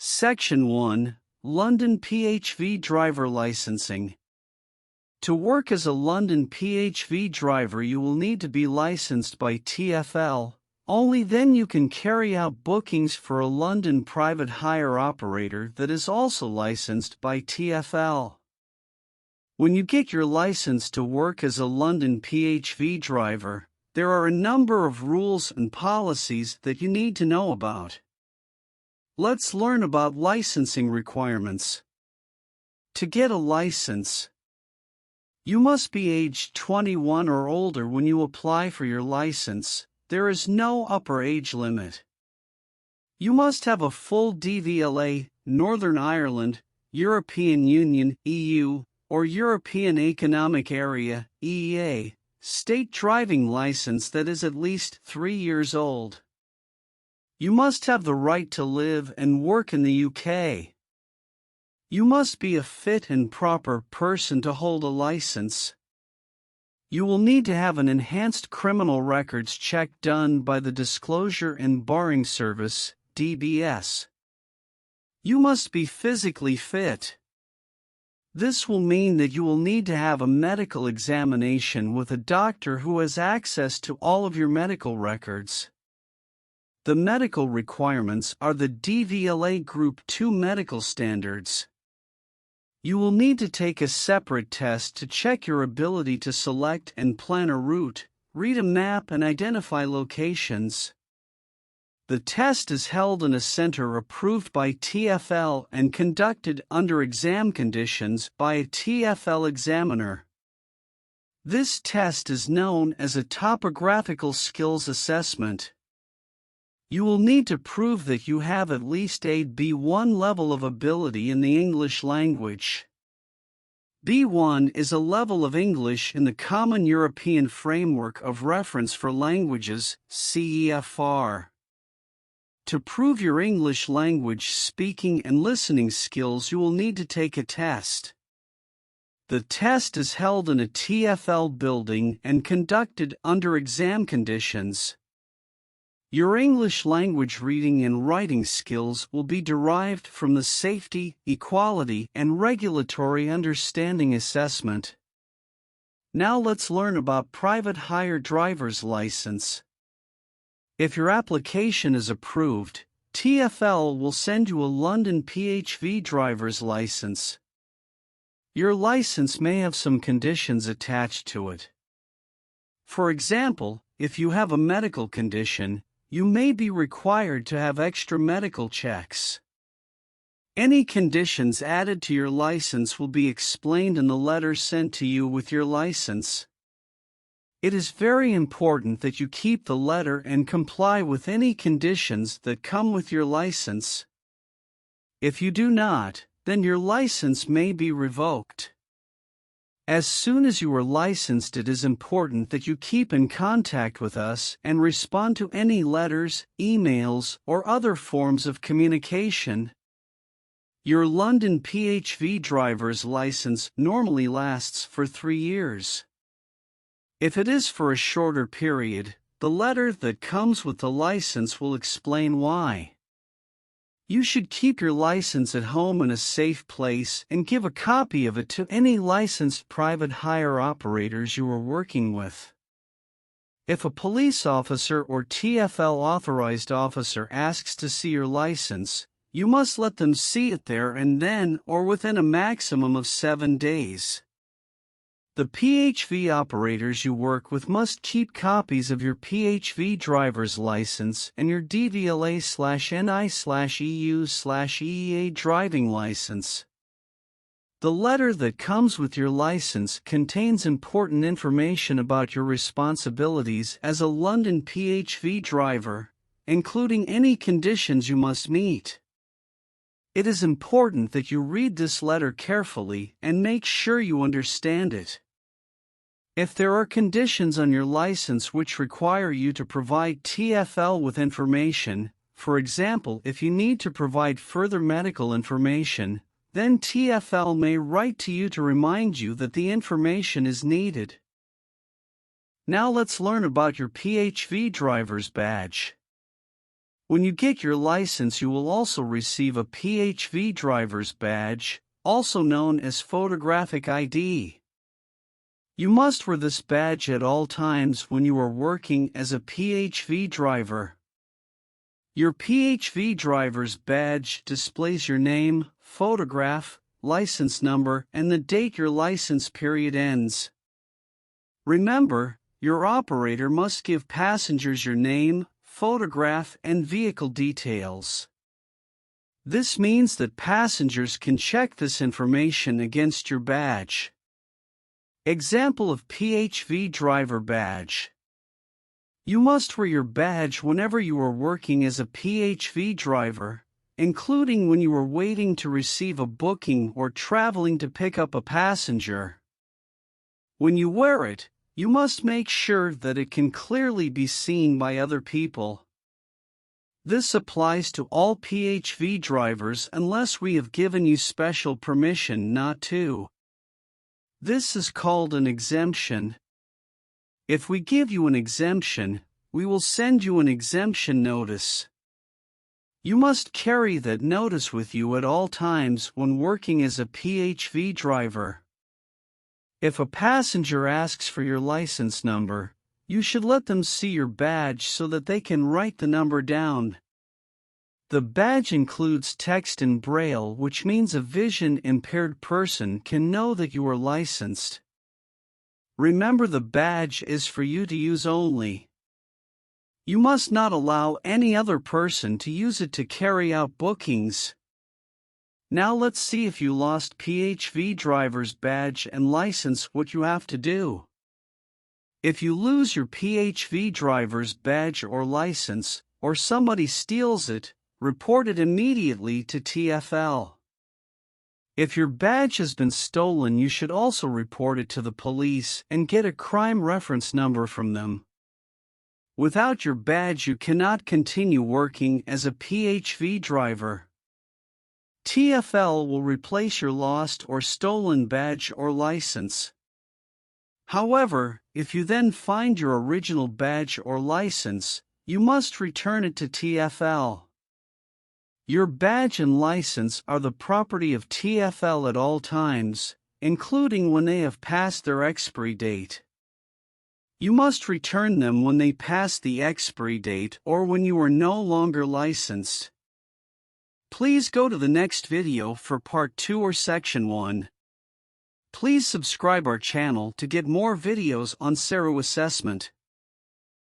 Section 1, London PHV Driver Licensing. To work as a London PHV driver, you will need to be licensed by TfL. Only then you can carry out bookings for a London private hire operator that is also licensed by TfL. When you get your license to work as a London PHV driver, there are a number of rules and policies that you need to know about. Let's learn about licensing requirements. To get a license, you must be aged 21 or older when you apply for your license. There is no upper age limit. You must have a full DVLA, Northern Ireland, European Union, EU, or European Economic Area, EEA, state driving license that is at least 3 years old. You must have the right to live and work in the UK. You must be a fit and proper person to hold a license. You will need to have an enhanced criminal records check done by the Disclosure and Barring Service, DBS. You must be physically fit. This will mean that you will need to have a medical examination with a doctor who has access to all of your medical records. The medical requirements are the DVLA Group 2 medical standards. You will need to take a separate test to check your ability to select and plan a route, read a map and identify locations. The test is held in a center approved by TfL and conducted under exam conditions by a TfL examiner. This test is known as a topographical skills assessment. You will need to prove that you have at least a B1 level of ability in the English language. B1 is a level of English in the Common European Framework of Reference for Languages, CEFR. To prove your English language speaking and listening skills, you will need to take a test. The test is held in a TfL building and conducted under exam conditions. Your English language reading and writing skills will be derived from the Safety, Equality, and Regulatory Understanding Assessment. Now let's learn about private hire driver's license. If your application is approved, TfL will send you a London PHV driver's license. Your license may have some conditions attached to it. For example, if you have a medical condition, you may be required to have extra medical checks. Any conditions added to your license will be explained in the letter sent to you with your license. It is very important that you keep the letter and comply with any conditions that come with your license. If you do not, then your license may be revoked. As soon as you are licensed, it is important that you keep in contact with us and respond to any letters, emails, or other forms of communication. Your London PHV driver's license normally lasts for 3 years. If it is for a shorter period, the letter that comes with the license will explain why. You should keep your license at home in a safe place and give a copy of it to any licensed private hire operators you are working with. If a police officer or TfL authorized officer asks to see your license, you must let them see it there and then or within a maximum of 7 days. The PHV operators you work with must keep copies of your PHV driver's license and your DVLA/NI/EU/EEA driving license. The letter that comes with your license contains important information about your responsibilities as a London PHV driver, including any conditions you must meet. It is important that you read this letter carefully and make sure you understand it. If there are conditions on your license which require you to provide TfL with information, for example, if you need to provide further medical information, then TfL may write to you to remind you that the information is needed. Now let's learn about your PHV driver's badge. When you get your license, you will also receive a PHV driver's badge, also known as photographic ID. You must wear this badge at all times when you are working as a PHV driver. Your PHV driver's badge displays your name, photograph, license number, and the date your license period ends. Remember, your operator must give passengers your name, photograph, and vehicle details. This means that passengers can check this information against your badge. Example of PHV driver badge. You must wear your badge whenever you are working as a PHV driver, including when you are waiting to receive a booking or traveling to pick up a passenger. When you wear it, you must make sure that it can clearly be seen by other people. This applies to all PHV drivers unless we have given you special permission not to. This is called an exemption. If we give you an exemption, we will send you an exemption notice. You must carry that notice with you at all times when working as a PHV driver. If a passenger asks for your license number, you should let them see your badge so that they can write the number down. The badge includes text in Braille, which means a vision-impaired person can know that you are licensed. Remember, the badge is for you to use only. You must not allow any other person to use it to carry out bookings. Now let's see if you lost PHV driver's badge and license, what you have to do. If you lose your PHV driver's badge or license, or somebody steals it, report it immediately to TfL. If your badge has been stolen, you should also report it to the police and get a crime reference number from them. Without your badge, you cannot continue working as a PHV driver. TfL will replace your lost or stolen badge or license. However, if you then find your original badge or license, you must return it to TfL. Your badge and license are the property of TfL at all times, including when they have passed their expiry date. You must return them when they pass the expiry date or when you are no longer licensed. Please go to the next video for part 2 or section 1. Please subscribe our channel to get more videos on SERU assessment.